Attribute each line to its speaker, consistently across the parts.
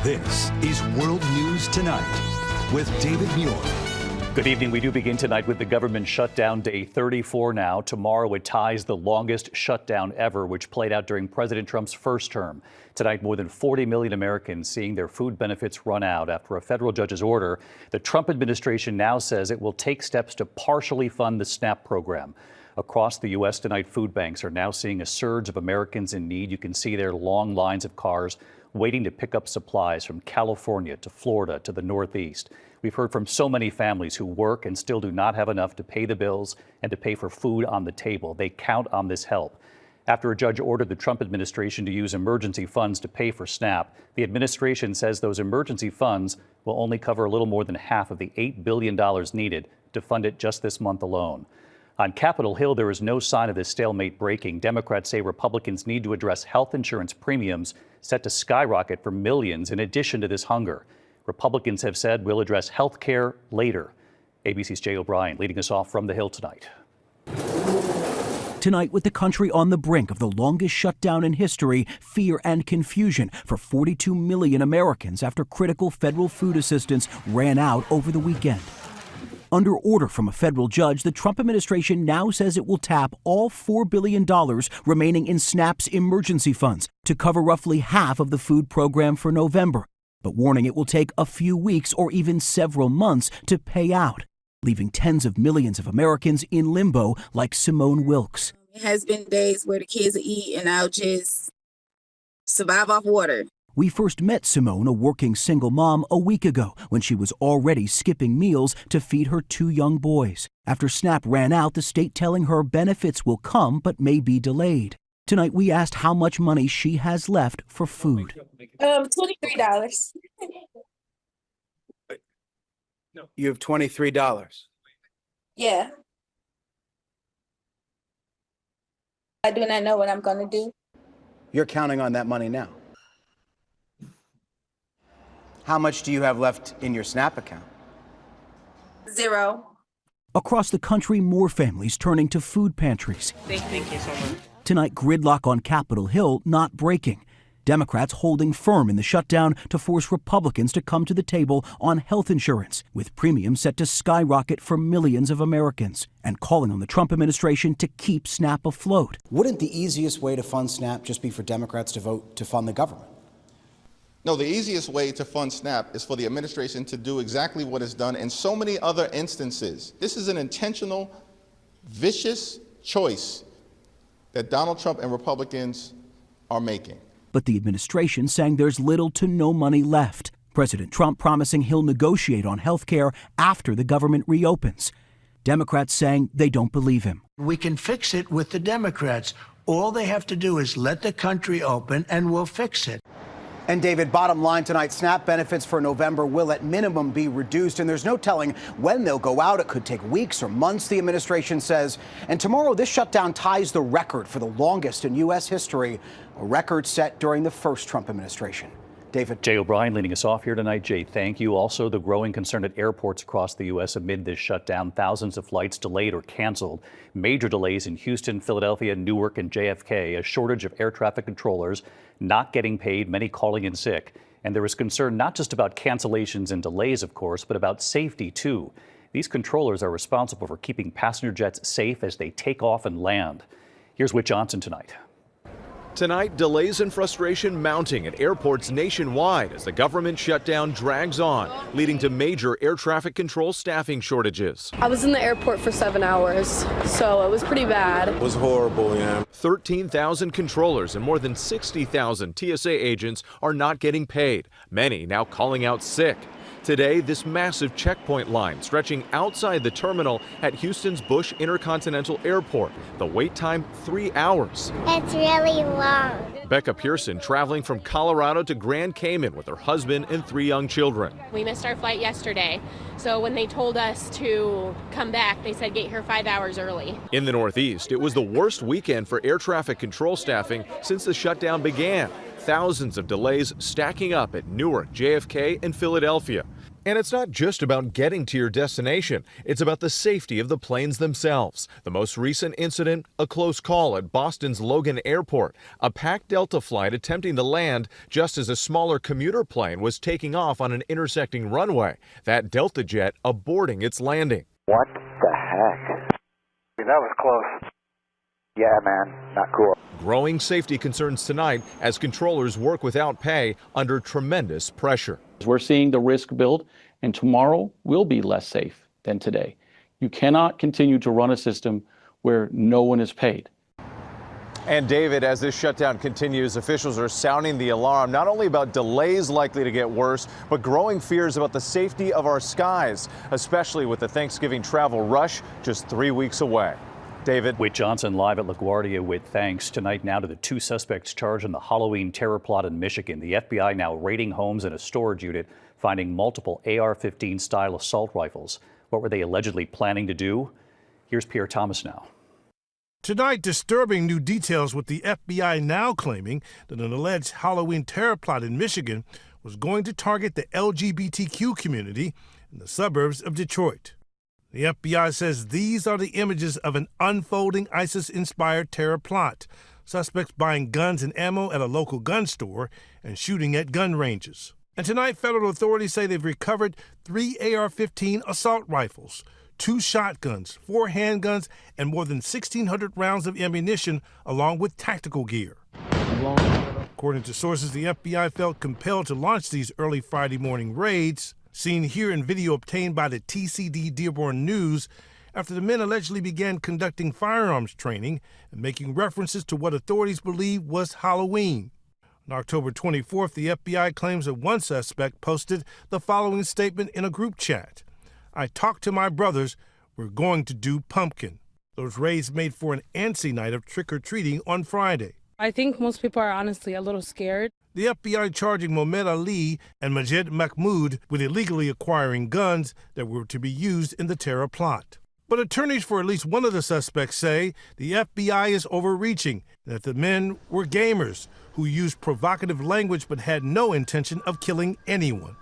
Speaker 1: This is World News Tonight with David Muir.
Speaker 2: Good evening. We do begin tonight with the government shutdown, day 34 now. Tomorrow it ties the longest shutdown ever, which played out during President Trump's first term. Tonight, more than 40 million Americans seeing their food benefits run out after a federal judge's order. The Trump administration now says it will take steps to partially fund the SNAP program. Across the U.S. tonight, food banks are now seeing a surge of Americans in need. You can see their long lines of cars waiting to pick up supplies from California to Florida to the Northeast. We've heard from so many families who work and still do not have enough to pay the bills and to pay for food on the table. They count on this help. After a judge ordered the Trump administration to use emergency funds to pay for SNAP, the administration says those emergency funds will only cover a little more than half of the $8 billion needed to fund it just this month alone. On Capitol Hill, there is no sign of this stalemate breaking. Democrats say Republicans need to address health insurance premiums set to skyrocket for millions in addition to this hunger. Republicans have said we'll address health care later. ABC's Jay O'Brien leading us off from the Hill tonight.
Speaker 3: Tonight, with the country on the brink of the longest shutdown in history, fear and confusion for 42 million Americans after critical federal food assistance ran out over the weekend. Under order from a federal judge, the Trump administration now says it will tap all $4 billion remaining in SNAP's emergency funds to cover roughly half of the food program for November, but warning it will take a few weeks or even several months to pay out, leaving tens of millions of Americans in limbo like Simone Wilkes.
Speaker 4: It has been days where the kids eat and I'll just survive off water.
Speaker 3: We first met Simone, a working single mom, a week ago when she was already skipping meals to feed her 2 young boys. After SNAP ran out, the state telling her benefits will come but may be delayed. Tonight, we asked how much money she has left for food.
Speaker 4: $23.
Speaker 5: You have $23.
Speaker 4: Yeah. I do not know what I'm going to do.
Speaker 5: You're counting on that money now. How much do you have left in your SNAP account?
Speaker 4: 0.
Speaker 3: Across the country, more families turning to food pantries.
Speaker 4: Thank you so much.
Speaker 3: Tonight, gridlock on Capitol Hill not breaking. Democrats holding firm in the shutdown to force Republicans to come to the table on health insurance, with premiums set to skyrocket for millions of Americans, and calling on the Trump administration to keep SNAP afloat.
Speaker 5: Wouldn't the easiest way to fund SNAP just be for Democrats to vote to fund the government?
Speaker 6: No, the easiest way to fund SNAP is for the administration to do exactly what it's done in so many other instances. This is an intentional, vicious choice that Donald Trump and Republicans are making.
Speaker 3: But the administration saying there's little to no money left. President Trump promising he'll negotiate on health care after the government reopens. Democrats saying they don't believe him.
Speaker 7: We can fix it with the Democrats. All they have to do is let the country open and we'll fix it.
Speaker 5: And David, bottom line tonight, SNAP benefits for November will at minimum be reduced, and there's no telling when they'll go out. It could take weeks or months, the administration says. And tomorrow, this shutdown ties the record for the longest in U.S. history, a record set during the first Trump administration. David.
Speaker 2: Jay O'Brien leading us off here tonight. Jay, thank you. Also, the growing concern at airports across the U.S. amid this shutdown. Thousands of flights delayed or canceled. Major delays in Houston, Philadelphia, Newark, and JFK. A shortage of air traffic controllers not getting paid, many calling in sick. And there is concern not just about cancellations and delays, of course, but about safety, too. These controllers are responsible for keeping passenger jets safe as they take off and land. Here's Whit Johnson tonight.
Speaker 8: Tonight, delays and frustration mounting at airports nationwide as the government shutdown drags on, leading to major air traffic control staffing shortages.
Speaker 9: I was in the airport for 7 hours, so it was pretty bad.
Speaker 10: It was horrible, yeah.
Speaker 8: 13,000 controllers and more than 60,000 TSA agents are not getting paid, many now calling out sick. Today, this massive checkpoint line stretching outside the terminal at Houston's Bush Intercontinental Airport. The wait time, 3 hours.
Speaker 11: It's really long.
Speaker 8: Becca Pearson traveling from Colorado to Grand Cayman with her husband and 3 young children.
Speaker 12: We missed our flight yesterday, so when they told us to come back, they said get here 5 hours early.
Speaker 8: In the Northeast, it was the worst weekend for air traffic control staffing since the shutdown began. Thousands of delays stacking up at Newark, JFK, and Philadelphia. And it's not just about getting to your destination. It's about the safety of the planes themselves. The most recent incident, a close call at Boston's Logan Airport. A packed Delta flight attempting to land just as a smaller commuter plane was taking off on an intersecting runway. That Delta jet aborting its landing.
Speaker 10: What the heck? That was close. Yeah, man, not cool.
Speaker 8: Growing safety concerns tonight as controllers work without pay under tremendous pressure.
Speaker 13: We're seeing the risk build, and tomorrow will be less safe than today. You cannot continue to run a system where no one is paid.
Speaker 14: And David, as this shutdown continues, officials are sounding the alarm, not only about delays likely to get worse, but growing fears about the safety of our skies, especially with the Thanksgiving travel rush just 3 weeks away. David.
Speaker 2: Whit Johnson live at LaGuardia with thanks. Tonight now to the 2 suspects charged in the Halloween terror plot in Michigan. The FBI now raiding homes and a storage unit, finding multiple AR-15 style assault rifles. What were they allegedly planning to do? Here's Pierre Thomas now.
Speaker 15: Tonight, disturbing new details with the FBI now claiming that an alleged Halloween terror plot in Michigan was going to target the LGBTQ community in the suburbs of Detroit. The FBI says these are the images of an unfolding ISIS-inspired terror plot. Suspects buying guns and ammo at a local gun store and shooting at gun ranges. And tonight, federal authorities say they've recovered 3 AR-15 assault rifles, 2 shotguns, 4 handguns, and more than 1,600 rounds of ammunition, along with tactical gear. According to sources, the FBI felt compelled to launch these early Friday morning raids, seen here in video obtained by the TCD Dearborn News, after the men allegedly began conducting firearms training and making references to what authorities believe was Halloween. On October 24th, the FBI claims that one suspect posted the following statement in a group chat. "I talked to my brothers. We're going to do pumpkin." Those raids made for an antsy night of trick-or-treating on Friday.
Speaker 16: I think most people are honestly a little scared.
Speaker 15: The FBI charging Mohamed Ali and Majed Mahmoud with illegally acquiring guns that were to be used in the terror plot. But attorneys for at least one of the suspects say the FBI is overreaching, and that the men were gamers who used provocative language but had no intention of killing anyone.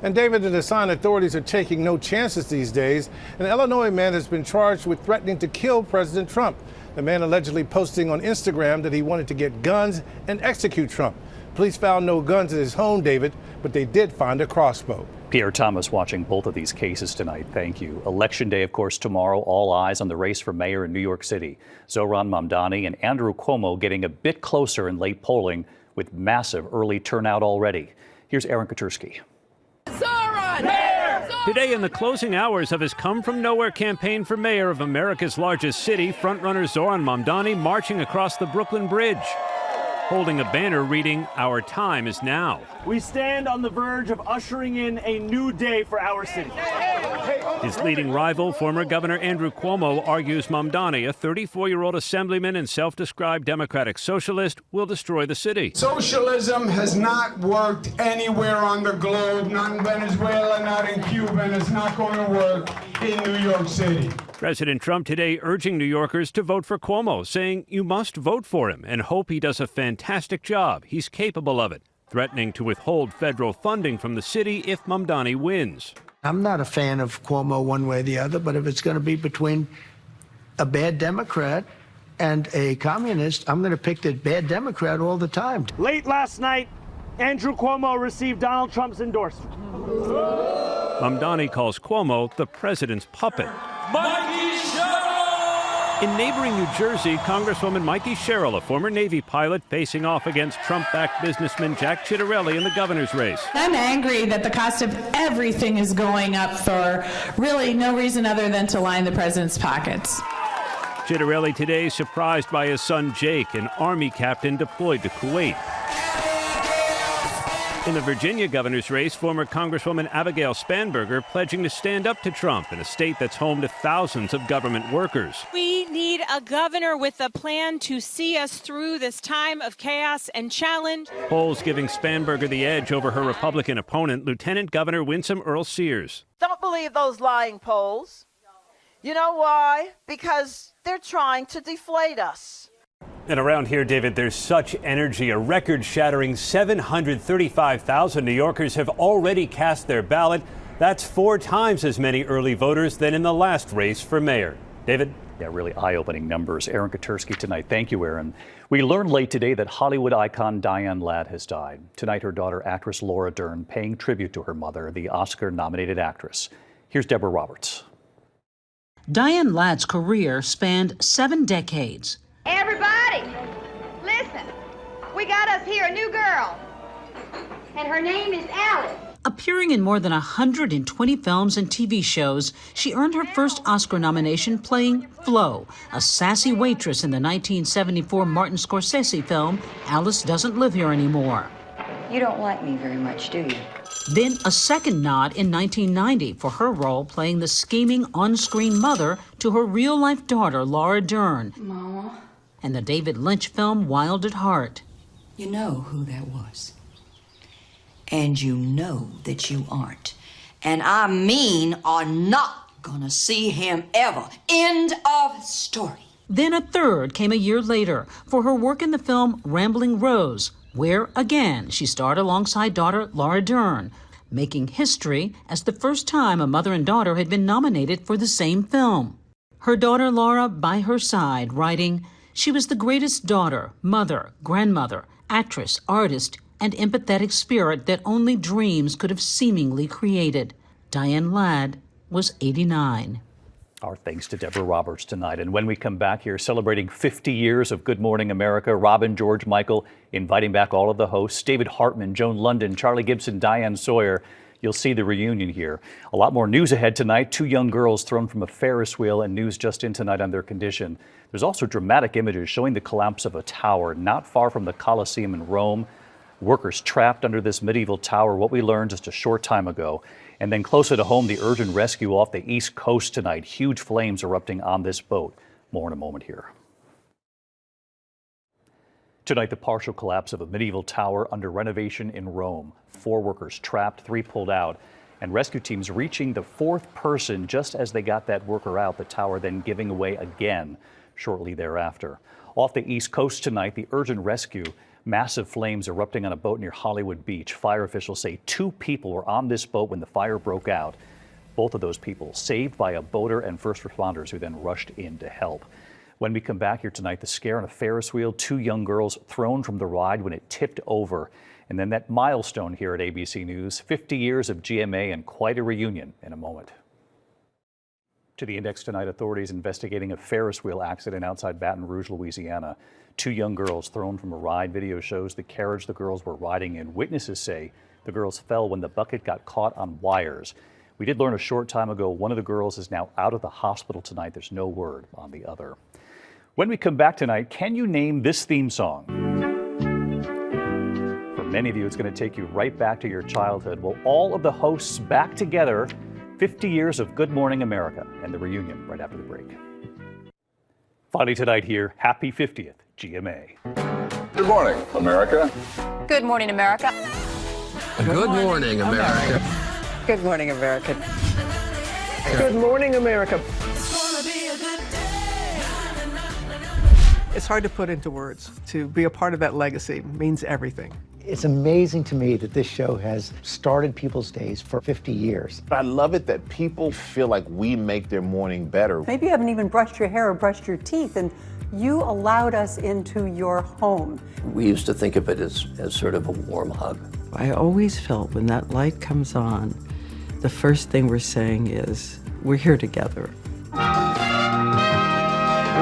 Speaker 15: And David, in a sign authorities are taking no chances these days, an Illinois man has been charged with threatening to kill President Trump. The man allegedly posting on Instagram that he wanted to get guns and execute Trump. Police found no guns at his home, David, but they did find a crossbow.
Speaker 2: Pierre Thomas watching both of these cases tonight. Thank you. Election day, of course, tomorrow. All eyes on the race for mayor in New York City. Zohran Mamdani and Andrew Cuomo getting a bit closer in late polling with massive early turnout already. Here's Aaron Katursky.
Speaker 17: Today, in the closing hours of his come-from-nowhere campaign for mayor of America's largest city, frontrunner Zohran Mamdani marching across the Brooklyn Bridge, holding a banner reading, "Our time is now."
Speaker 18: We stand on the verge of ushering in a new day for our city.
Speaker 17: His leading rival, former Governor Andrew Cuomo, argues Mamdani, a 34-year-old assemblyman and self-described democratic socialist, will destroy the city.
Speaker 19: Socialism has not worked anywhere on the globe, not in Venezuela, not in Cuba, and it's not going to work in New York City.
Speaker 17: President Trump today urging New Yorkers to vote for Cuomo, saying you must vote for him and hope he does a fantastic job. He's capable of it, threatening to withhold federal funding from the city if Mamdani wins.
Speaker 7: I'm not a fan of Cuomo one way or the other, but if it's going to be between a bad Democrat and a communist, I'm going to pick the bad Democrat all the time.
Speaker 18: Late last night, Andrew Cuomo received Donald Trump's endorsement.
Speaker 17: Mamdani calls Cuomo the president's puppet. In neighboring New Jersey, Congresswoman Mikey Sherrill, a former Navy pilot, facing off against Trump-backed businessman Jack Ciattarelli in the governor's race.
Speaker 20: I'm angry that the cost of everything is going up for really no reason other than to line the president's pockets.
Speaker 17: Ciattarelli today surprised by his son Jake, an Army captain deployed to Kuwait. In the Virginia governor's race, former Congresswoman Abigail Spanberger pledging to stand up to Trump in a state that's home to thousands of government workers.
Speaker 21: We need a governor with a plan to see us through this time of chaos and challenge.
Speaker 17: Polls giving Spanberger the edge over her Republican opponent, Lieutenant Governor Winsome Earl-Sears.
Speaker 22: Don't believe those lying polls. You know why? Because they're trying to deflate us.
Speaker 18: And around here, David, there's such energy. A record-shattering 735,000 New Yorkers have already cast their ballot.
Speaker 17: That's 4 times as many early voters than in the last race for mayor. David?
Speaker 2: Yeah, really eye-opening numbers. Aaron Katersky tonight. Thank you, Aaron. We learned late today that Hollywood icon Diane Ladd has died. Tonight, her daughter, actress Laura Dern, paying tribute to her mother, the Oscar-nominated actress. Here's Deborah Roberts.
Speaker 1: Diane Ladd's career spanned 7 decades.
Speaker 4: Everybody, listen. We got us here a new girl, and her name is Alice.
Speaker 1: Appearing in more than 120 films and TV shows, she earned her first Oscar nomination playing Flo, a sassy waitress in the 1974 Martin Scorsese film Alice Doesn't Live Here Anymore.
Speaker 23: You don't like me very much, do you?
Speaker 1: Then a second nod in 1990 for her role playing the scheming on-screen mother to her real-life daughter, Laura Dern.
Speaker 23: Mama.
Speaker 1: And the David Lynch film Wild at Heart.
Speaker 23: You know who that was. And you know that you aren't. And I mean are not gonna see him ever. End of story.
Speaker 1: Then a third came a year later for her work in the film Rambling Rose, where, again, she starred alongside daughter Laura Dern, making history as the first time a mother and daughter had been nominated for the same film. Her daughter Laura by her side, writing, "She was the greatest daughter, mother, grandmother, actress, artist, and empathetic spirit that only dreams could have seemingly created." Diane Ladd was 89.
Speaker 2: Our thanks to Deborah Roberts tonight. And when we come back here celebrating 50 years of Good Morning America, Robin, George, Michael, inviting back all of the hosts, David Hartman, Joan London, Charlie Gibson, Diane Sawyer. You'll see the reunion here. A lot more news ahead tonight. 2 young girls thrown from a Ferris wheel, and news just in tonight on their condition. There's also dramatic images showing the collapse of a tower not far from the Colosseum in Rome. Workers trapped under this medieval tower, what we learned just a short time ago. And then closer to home, the urgent rescue off the East Coast tonight. Huge flames erupting on this boat. More in a moment here. Tonight, the partial collapse of a medieval tower under renovation in Rome. 4 workers trapped, 3 pulled out, and rescue teams reaching the 4th person just as they got that worker out, the tower then giving way again shortly thereafter. Off the East Coast tonight, the urgent rescue. Massive flames erupting on a boat near Hollywood Beach. Fire officials say 2 people were on this boat when the fire broke out. Both of those people saved by a boater and first responders who then rushed in to help. When we come back here tonight, the scare on a Ferris wheel, 2 young girls thrown from the ride when it tipped over. And then that milestone here at ABC News, 50 years of GMA and quite a reunion in a moment. To the Index tonight, authorities investigating a Ferris wheel accident outside Baton Rouge, Louisiana. 2 young girls thrown from a ride. Video shows the carriage the girls were riding in. Witnesses say the girls fell when the bucket got caught on wires. We did learn a short time ago one of the girls is now out of the hospital tonight. There's no word on the other. When we come back tonight, can you name this theme song? For many of you, it's going to take you right back to your childhood. Well, all of the hosts back together, 50 years of Good Morning America, and the reunion right after the break. Finally tonight here, happy 50th. GMA.
Speaker 24: Good morning, America.
Speaker 25: Good morning, America.
Speaker 26: Good morning, America.
Speaker 25: Good morning, America.
Speaker 27: Good morning, America. It's hard to put into words. To be a part of that legacy means everything.
Speaker 28: It's amazing to me that this show has started people's days for 50 years.
Speaker 29: I love it that people feel like we make their morning better.
Speaker 30: Maybe you haven't even brushed your hair or brushed your teeth, and you allowed us into your home.
Speaker 31: We used to think of it as sort of a warm hug.
Speaker 32: I always felt when that light comes on, the first thing we're saying is, we're here together.
Speaker 24: Good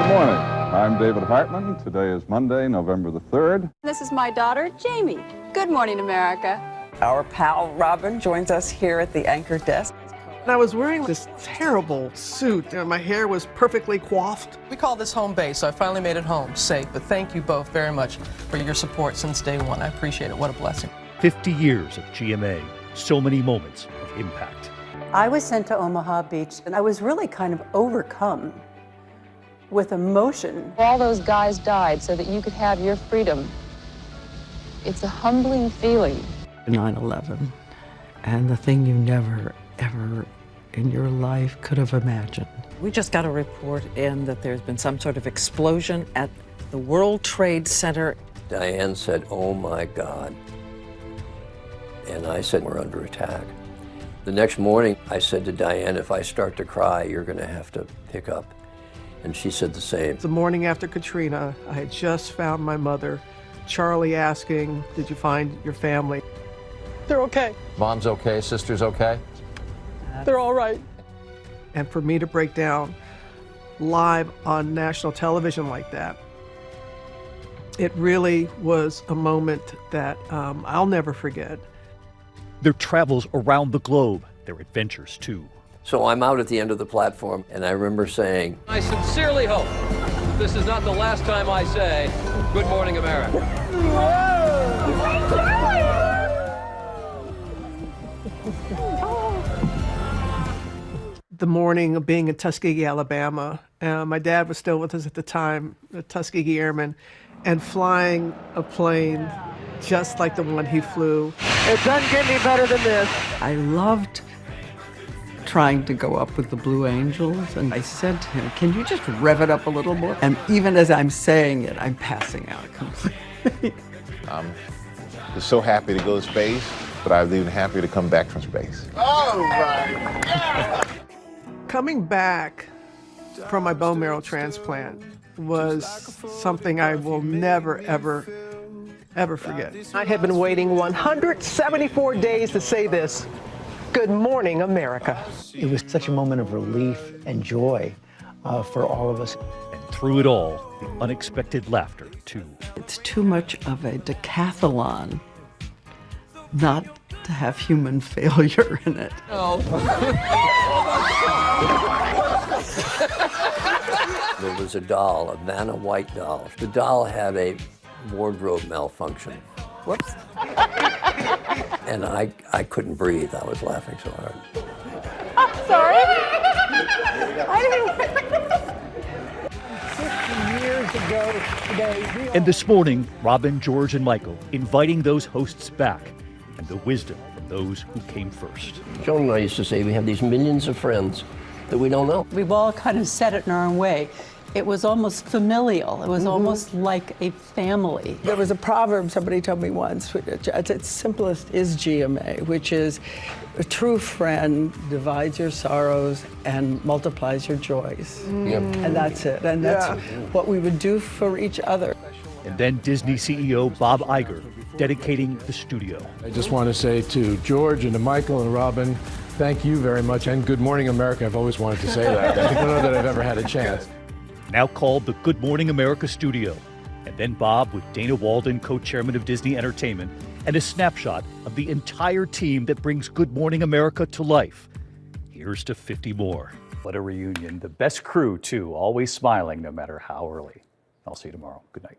Speaker 24: morning. I'm David Hartman. Today is Monday, November the 3rd.
Speaker 33: This is my daughter, Jamie. Good morning, America.
Speaker 34: Our pal Robin joins us here at the anchor desk.
Speaker 27: And I was wearing this terrible suit. My hair was perfectly coiffed.
Speaker 35: We call this home base, so I finally made it home, safe. But thank you both very much for your support since day one. I appreciate it. What a blessing.
Speaker 36: 50 years of GMA. So many moments of impact.
Speaker 30: I was sent to Omaha Beach, and I was really kind of overcome with emotion.
Speaker 37: All those guys died so that you could have your freedom. It's a humbling feeling.
Speaker 32: 9/11, and the thing you never, ever in your life could have imagined.
Speaker 34: We just got a report in that there's been some sort of explosion at the World Trade Center.
Speaker 31: Diane said, "Oh my God." And I said, "We're under attack." The next morning, I said to Diane, if I start to cry, you're going to have to pick up. And she said the same.
Speaker 27: The morning after Katrina, I had just found my mother, Charlie asking, did you find your family?
Speaker 35: They're okay.
Speaker 26: Mom's okay, sister's okay?
Speaker 35: They're all right.
Speaker 27: And for me to break down live on national television like that, it really was a moment that I'll never forget.
Speaker 36: Their travels around the globe, their adventures too.
Speaker 31: So I'm out at the end of the platform, and I remember saying, I sincerely hope this is not the last time I say, Good Morning America.
Speaker 27: The morning of being in Tuskegee, Alabama, my dad was still with us at the time, the Tuskegee Airman, and flying a plane just like the one he flew.
Speaker 35: It doesn't get any better than this.
Speaker 32: I loved trying to go up with the Blue Angels, and I said to him, can you just rev it up a little more? And even as I'm saying it, I'm passing out completely.
Speaker 29: I'm just so happy to go to space, but I'm even happier to come back from space.
Speaker 27: All right. Yeah. Coming back from my bone marrow transplant was something I will never, ever forget.
Speaker 35: I have been waiting 174 days to say this. Good morning, America.
Speaker 28: It was such a moment of relief and joy for all of us.
Speaker 36: And through it all, the unexpected laughter too.
Speaker 32: It's too much of a decathlon not to have human failure in it.
Speaker 31: Oh. There was a doll, a Vanna White doll. The doll had a wardrobe malfunction. Whoops. And I couldn't breathe. I was laughing so hard.
Speaker 35: I'm sorry. I
Speaker 28: 50 years ago today.
Speaker 36: And this morning, Robin, George, and Michael inviting those hosts back and the wisdom from those who came first.
Speaker 31: Joan and I used to say we have these millions of friends that we don't know.
Speaker 30: We've all kind of said it in our own way. It was almost familial. It was almost like a family.
Speaker 32: There was a proverb somebody told me once, which at its simplest is GMA, which is a true friend divides your sorrows and multiplies your joys.
Speaker 31: Yep.
Speaker 32: And that's it. And that's what we would do for each other.
Speaker 36: And then Disney CEO Bob Iger dedicating the studio.
Speaker 3: I just want to say to George and to Michael and Robin, thank you very much, and Good Morning America. I've always wanted to say that. I don't know that I've ever had a chance.
Speaker 36: Now called the Good Morning America studio. And then Bob with Dana Walden, co-chairman of Disney Entertainment, and a snapshot of the entire team that brings Good Morning America to life. Here's to 50 more.
Speaker 2: What a reunion. The best crew, too, always smiling no matter how early. I'll see you tomorrow. Good night.